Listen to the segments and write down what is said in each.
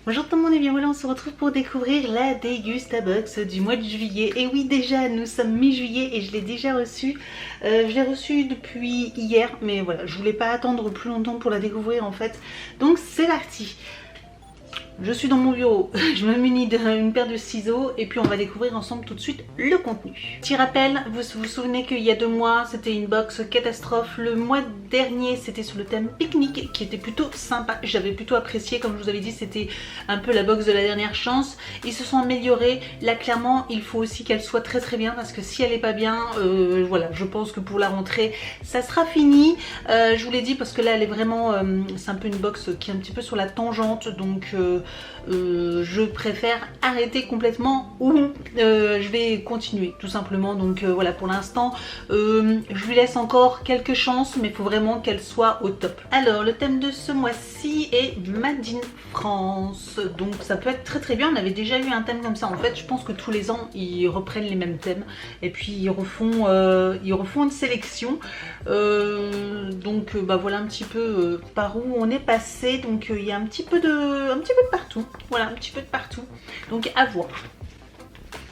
Bonjour tout le monde et bien voilà, on se retrouve pour découvrir la Dégustabox du mois de juillet. Et oui, déjà nous sommes mi-juillet et je l'ai déjà reçu. Je l'ai reçu depuis hier, mais voilà, je voulais pas attendre plus longtemps pour la découvrir en fait. Donc c'est parti. Je suis dans mon bureau, je me munis d'une paire de ciseaux et puis on va découvrir ensemble tout de suite le contenu. Petit rappel, vous vous souvenez qu'il y a 2 mois c'était une box catastrophe. Le mois dernier c'était sur le thème pique-nique qui était plutôt sympa. J'avais plutôt apprécié, comme je vous avais dit, c'était un peu la box de la dernière chance. Ils se sont améliorés. Là clairement il faut aussi qu'elle soit très bien parce que si elle est pas bien, voilà, je pense que pour la rentrée ça sera fini. Je vous l'ai dit parce que là elle est vraiment, c'est un peu une box qui est un petit peu sur la tangente, donc je préfère arrêter complètement ou je vais continuer tout simplement. Donc voilà, pour l'instant je lui laisse encore quelques chances, mais il faut vraiment qu'elle soit au top. Alors le thème de ce mois-ci est Made in France, donc ça peut être très bien. On avait déjà eu un thème comme ça en fait. Je pense que tous les ans ils reprennent les mêmes thèmes et puis ils refont une sélection. Donc bah voilà un petit peu par où on est passé. Donc il y a un petit peu de partout, voilà, un petit peu de partout, donc à voir.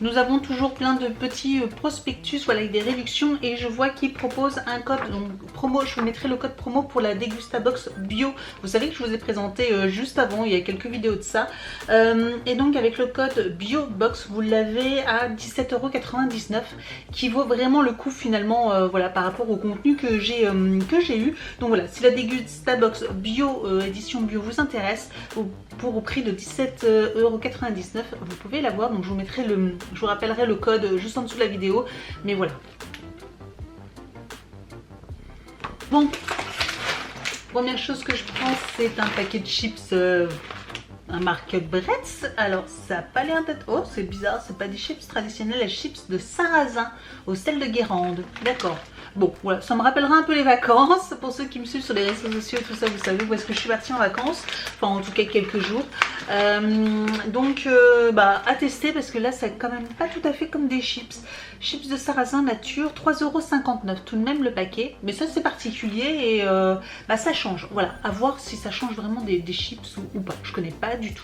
Nous avons toujours plein de petits prospectus, voilà, avec des réductions, et je vois qu'ils proposent un code donc promo. Je vous mettrai le code promo pour la Dégustabox bio. Vous savez que je vous ai présenté juste avant, il y a quelques vidéos de ça. Et donc avec le code BioBox, vous l'avez à 17,99 €, qui vaut vraiment le coup finalement, voilà, par rapport au contenu que j'ai eu. Donc voilà, si la Dégustabox bio, édition bio vous intéresse, pour au prix de 17,99 €, vous pouvez l'avoir. Donc je vous mettrai je vous rappellerai le code juste en dessous de la vidéo, mais voilà. Bon, première chose que je prends, c'est un paquet de chips, un marque Bretz. Alors ça n'a pas l'air d'être... Oh, c'est bizarre, c'est pas des chips traditionnels, les chips de sarrasin au sel de Guérande. D'accord. Bon, voilà, ça me rappellera un peu les vacances. Pour ceux qui me suivent sur les réseaux sociaux et tout ça, vous savez où est-ce que je suis partie en vacances. Enfin, en tout cas, quelques jours. Donc, bah, à tester parce que là, c'est quand même pas tout à fait comme des chips. Chips de sarrasin nature, 3,59 € tout de même le paquet. Mais ça, c'est particulier et bah, ça change. Voilà, à voir si ça change vraiment des chips ou pas. Je connais pas du tout.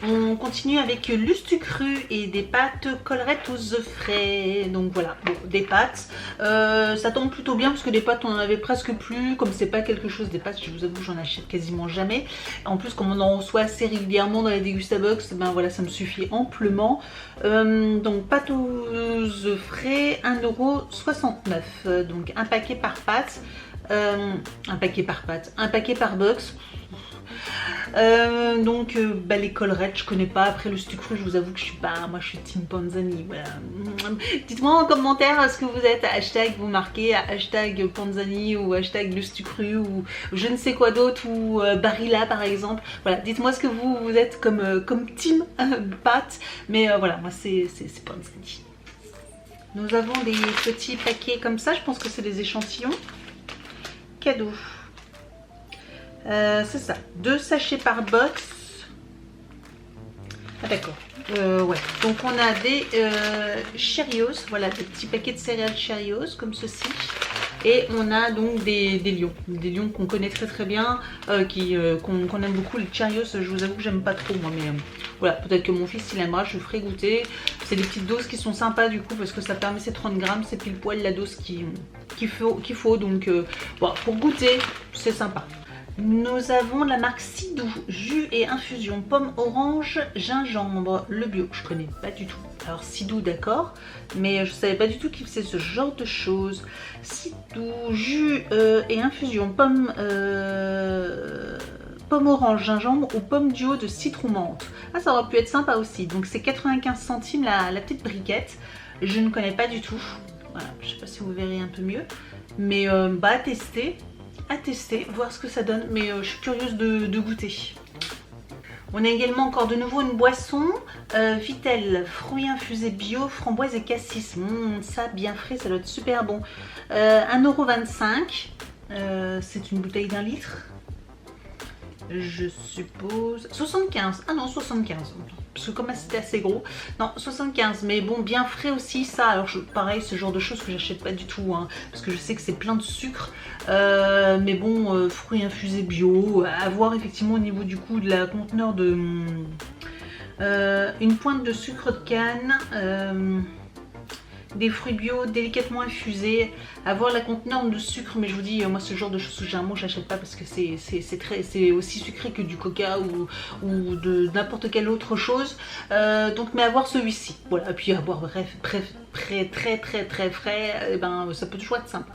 On continue avec Lustu Cru et des pâtes collerettes aux œufs frais. Donc voilà, bon, des pâtes. Ça tombe plutôt bien parce que des pâtes on en avait presque plus. Comme c'est pas quelque chose, des pâtes, je vous avoue, j'en achète quasiment jamais. En plus, comme on en reçoit assez régulièrement dans la Dégustabox, ben voilà, ça me suffit amplement. Donc pâtes aux œufs frais, 1,69 €. Donc un paquet par pâte. Un paquet par box. Donc bah, les collerettes je connais pas. Après le sucre, je vous avoue que je suis pas, moi je suis team Panzani, voilà. Dites-moi en commentaire est-ce que vous êtes hashtag, vous marquez hashtag Panzani ou hashtag le sucre ou je ne sais quoi d'autre, ou Barilla par exemple. Voilà, dites-moi ce que vous êtes comme team pâte, mais voilà, moi c'est Panzani. Nous avons des petits paquets comme ça, je pense que c'est des échantillons cadeaux. C'est ça, 2 sachets par box. Ah d'accord, ouais. Donc on a des Cheerios, voilà, des petits paquets de céréales Cheerios comme ceci. Et on a donc des lions qu'on connaît très bien, qu'on aime beaucoup. Les Cheerios, je vous avoue que j'aime pas trop moi, mais voilà, peut-être que mon fils il aimera, je le ferai goûter. C'est des petites doses qui sont sympas du coup parce que ça permet, c'est 30 grammes, c'est pile poil la dose qu'il faut. Donc bon, pour goûter, c'est sympa. Nous avons la marque Sidou, jus et infusion, pomme, orange, gingembre, le bio, je connais pas du tout. Alors Sidou d'accord, mais je savais pas du tout qu'il faisait ce genre de choses. Sidou, jus et infusion, pomme, orange, gingembre ou pomme duo de citron menthe. Ah, ça aurait pu être sympa aussi. Donc c'est 95 centimes la petite briquette, je ne connais pas du tout. Voilà, je sais pas si vous verrez un peu mieux, mais bah à tester, voir ce que ça donne, mais je suis curieuse de goûter. On a également encore de nouveau une boisson, Vitel, fruits infusés bio, framboise et cassis. Ça bien frais, ça doit être super bon. 1,25 €, c'est une bouteille d'1 litre. Je suppose 75, ah non 75, parce que comme c'était assez gros, non 75, mais bon bien frais aussi ça. Alors pareil, ce genre de choses que j'achète pas du tout, hein, parce que je sais que c'est plein de sucre, mais bon, fruits infusés bio, à voir effectivement au niveau du coup de la conteneur de une pointe de sucre de canne, des fruits bio délicatement infusés, avoir la conteneur de sucre, mais je vous dis, moi ce genre de choses généralement j'achète pas parce que c'est aussi sucré que du coca ou de n'importe quelle autre chose, donc mais avoir celui-ci, voilà, et puis avoir bref, très frais, et ben ça peut toujours être sympa.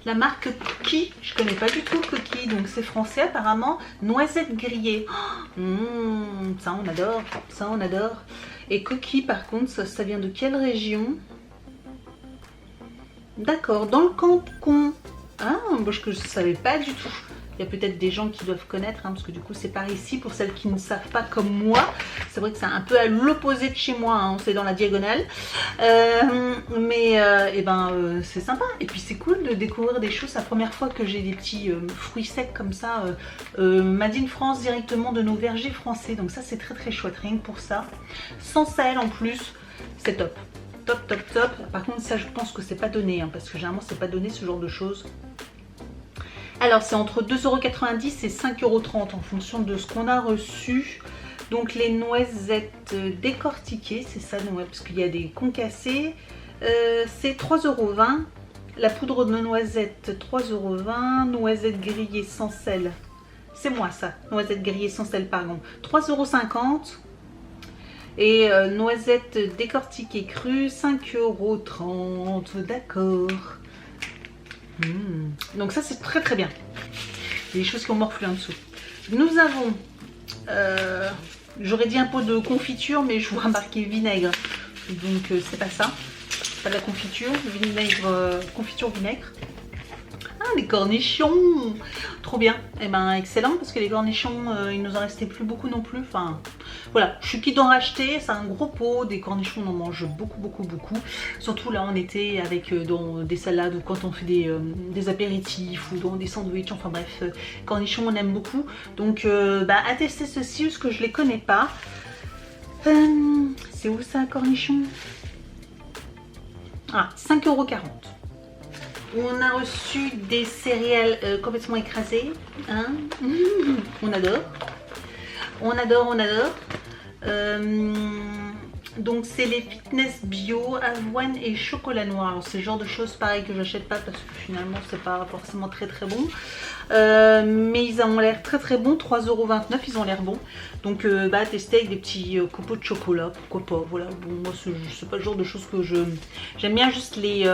La marque Cookie, je connais pas du tout Cookie, donc c'est français apparemment, noisettes grillées, ça on adore, ça on adore. Et Cookie par contre, ça vient de quelle région? D'accord, dans le Canton. Ah, moi je ne savais pas du tout. Il y a peut-être des gens qui doivent connaître, hein, parce que du coup c'est par ici, pour celles qui ne savent pas comme moi. C'est vrai que c'est un peu à l'opposé de chez moi, hein, c'est dans la diagonale. C'est sympa. Et puis c'est cool de découvrir des choses. C'est la première fois que j'ai des petits fruits secs comme ça, Made in France directement de nos vergers français. Donc ça c'est très chouette, rien que pour ça. Sans sel en plus, c'est top. Top. Par contre ça je pense que c'est pas donné, hein, parce que généralement c'est pas donné ce genre de choses. Alors c'est entre 2,90 € et 5,30 € en fonction de ce qu'on a reçu. Donc les noisettes décortiquées, c'est ça, ouais, parce qu'il y a des concassés, c'est 3,20 €. La poudre de noisettes 3,20 €, noisettes grillées sans sel, c'est moi ça, noisettes grillées sans sel pardon, 3,50 €. Et noisettes décortiquées crues, 5,30 €, d'accord. Donc ça c'est très bien. Il y a des choses qui ont morflé en dessous. Nous avons, j'aurais dit un pot de confiture, mais je vois marqué vinaigre. Donc c'est pas ça. C'est pas de la confiture, vinaigre, confiture vinaigre. Ah, les cornichons, trop bien. Et ben excellent, parce que les cornichons, il nous en restait plus beaucoup non plus. Enfin voilà, je suis quitte d'en racheter. C'est un gros pot. Des cornichons on en mange beaucoup. Surtout là en été avec dans des salades ou quand on fait des apéritifs ou dans des sandwichs. Enfin bref, cornichons on aime beaucoup. Donc à tester ceci parce que je les connais pas. C'est où ça, cornichon? Ah, 5,40 €. On a reçu des céréales complètement écrasées, hein. On adore. Donc c'est les fitness bio, avoine et chocolat noir. Alors c'est le genre de choses pareil que j'achète pas parce que finalement c'est pas forcément très bon. Mais ils ont l'air très bons, 3,29 €, ils ont l'air bons. Donc à tester avec des petits copeaux de chocolat, pourquoi pas. Voilà, bon moi c'est pas le genre de choses que j'aime bien, juste les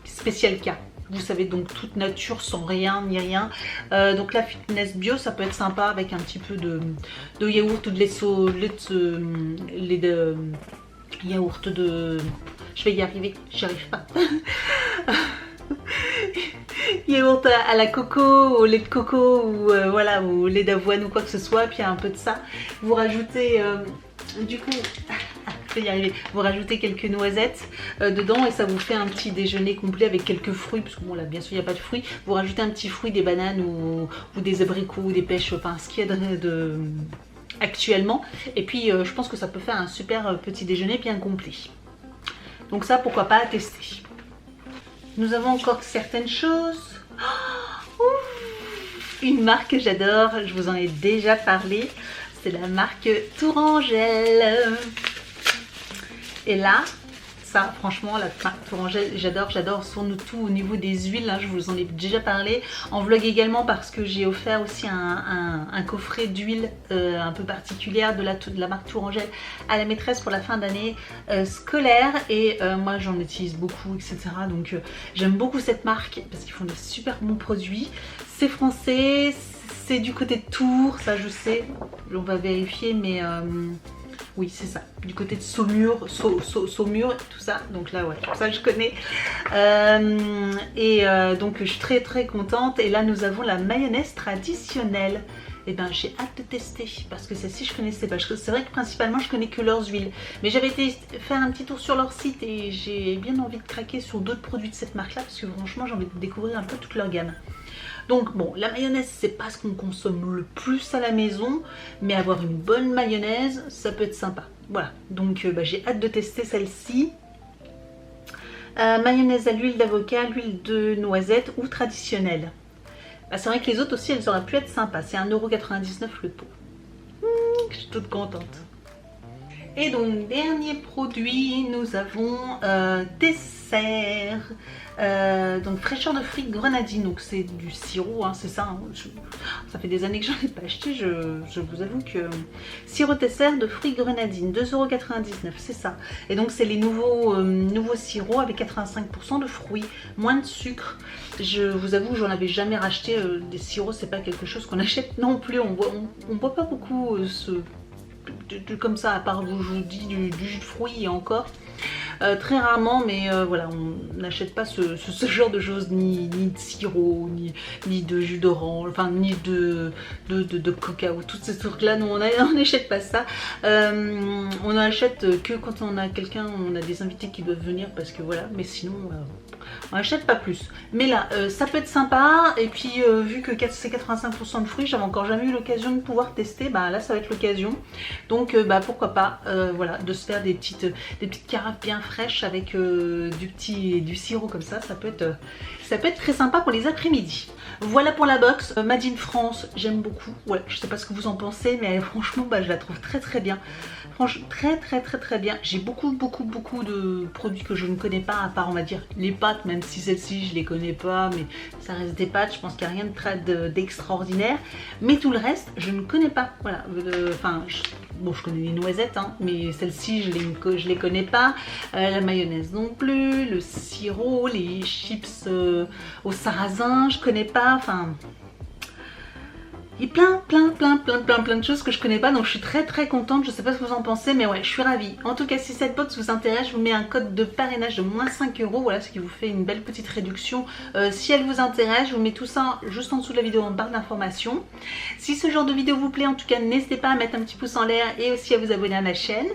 spécial cas. Vous savez, donc toute nature sans rien ni rien. Donc la fitness bio ça peut être sympa avec un petit peu de yaourt ou de lait de yaourt de... Je vais y arriver, j'y arrive pas. Yaourt à la coco, au lait de coco ou voilà, au lait d'avoine ou quoi que ce soit, puis un peu de ça. Vous rajoutez du coup... Je vais y arriver. Vous rajoutez quelques noisettes dedans et ça vous fait un petit déjeuner complet avec quelques fruits, parce que bon là bien sûr il n'y a pas de fruits. Vous rajoutez un petit fruit, des bananes ou des abricots ou des pêches, enfin ce qu'il y a actuellement. Et puis je pense que ça peut faire un super petit déjeuner bien complet. Donc ça pourquoi pas à tester. Nous avons encore certaines choses. Une marque que j'adore, je vous en ai déjà parlé. C'est la marque Tourangelle. Et là, ça franchement la marque Tourangelle, j'adore surtout au niveau des huiles, hein, je vous en ai déjà parlé en vlog également parce que j'ai offert aussi un coffret d'huile un peu particulière de la marque Tourangelle à la maîtresse pour la fin d'année scolaire et moi j'en utilise beaucoup, etc. Donc j'aime beaucoup cette marque parce qu'ils font des super bons produits. C'est français, c'est du côté de Tours, ça je sais, on va vérifier, mais oui c'est ça, du côté de Saumur, Saumur, tout ça, donc là ouais, ça je connais. Donc je suis très contente. Et là nous avons la mayonnaise traditionnelle. et ben j'ai hâte de tester parce que celle-ci je connaissais pas. C'est vrai que principalement je connais que leurs huiles, mais j'avais été faire un petit tour sur leur site et j'ai bien envie de craquer sur d'autres produits de cette marque là parce que franchement j'ai envie de découvrir un peu toute leur gamme. Donc bon, la mayonnaise c'est pas ce qu'on consomme le plus à la maison, mais avoir une bonne mayonnaise ça peut être sympa. Voilà, donc j'ai hâte de tester celle-ci. Mayonnaise à l'huile d'avocat, l'huile de noisette ou traditionnelle. C'est vrai que les autres aussi elles auraient pu être sympas. C'est 1,99 € le pot. Je suis toute contente. Et donc dernier produit, nous avons dessert. Donc fraîcheur de fruits grenadine, donc c'est du sirop, hein, c'est ça. Hein, ça fait des années que j'en ai pas acheté, je vous avoue que sirop dessert de fruits grenadine, 2,99 €, c'est ça. Et donc c'est les nouveaux sirops avec 85% de fruits, moins de sucre. Je vous avoue, j'en avais jamais racheté des sirops, c'est pas quelque chose qu'on achète non plus. On boit pas beaucoup comme ça, à part, je vous dis, du jus de fruits et encore. Très rarement, mais voilà, on n'achète pas ce genre de choses, ni de sirop, ni de jus d'orange, enfin ni de coca ou tous ces trucs là. Nous on n'achète pas ça. On n'achète que quand on a quelqu'un, on a des invités qui doivent venir parce que voilà, mais sinon on n'achète pas plus. Mais là ça peut être sympa, et puis vu que c'est 85% de fruits, j'avais encore jamais eu l'occasion de pouvoir tester, bah là ça va être l'occasion. Donc pourquoi pas, voilà, de se faire des petites carafes bien fraîches avec du sirop comme ça peut être très sympa pour les après-midi. Voilà pour la box. Made in France, j'aime beaucoup. Voilà, je sais pas ce que vous en pensez, mais franchement je la trouve très bien. Franchement très bien. J'ai beaucoup de produits que je ne connais pas, à part on va dire les pâtes, même si celles-ci je les connais pas, mais ça reste des pâtes, je pense qu'il n'y a rien d'extraordinaire. Mais tout le reste je ne connais pas. Voilà, enfin bon, je connais les noisettes, hein, mais celles-ci je les connais pas. La mayonnaise non plus, le sirop, les chips au sarrasin, je connais pas. Enfin, il y a plein de choses que je connais pas, donc je suis très contente. Je sais pas ce que vous en pensez, mais ouais, je suis ravie. En tout cas, si cette box vous intéresse, je vous mets un code de parrainage de moins 5 €, voilà, ce qui vous fait une belle petite réduction. Si elle vous intéresse, je vous mets tout ça juste en dessous de la vidéo en barre d'informations. Si ce genre de vidéo vous plaît, en tout cas, n'hésitez pas à mettre un petit pouce en l'air et aussi à vous abonner à ma chaîne.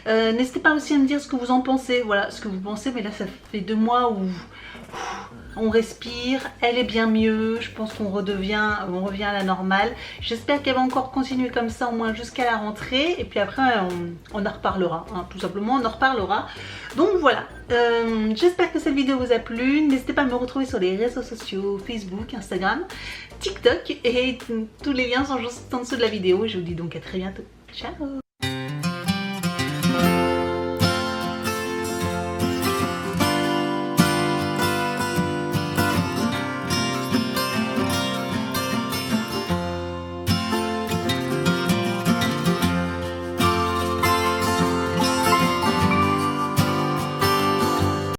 N'hésitez pas aussi à me dire ce que vous en pensez, voilà, ce que vous pensez, mais là ça fait 2 mois où on respire, elle est bien mieux, je pense qu'on revient à la normale. J'espère qu'elle va encore continuer comme ça au moins jusqu'à la rentrée, et puis après on en reparlera, hein, tout simplement on en reparlera. Donc voilà, j'espère que cette vidéo vous a plu. N'hésitez pas à me retrouver sur les réseaux sociaux, Facebook, Instagram, TikTok, et tous les liens sont juste en dessous de la vidéo. Je vous dis donc à très bientôt. Ciao.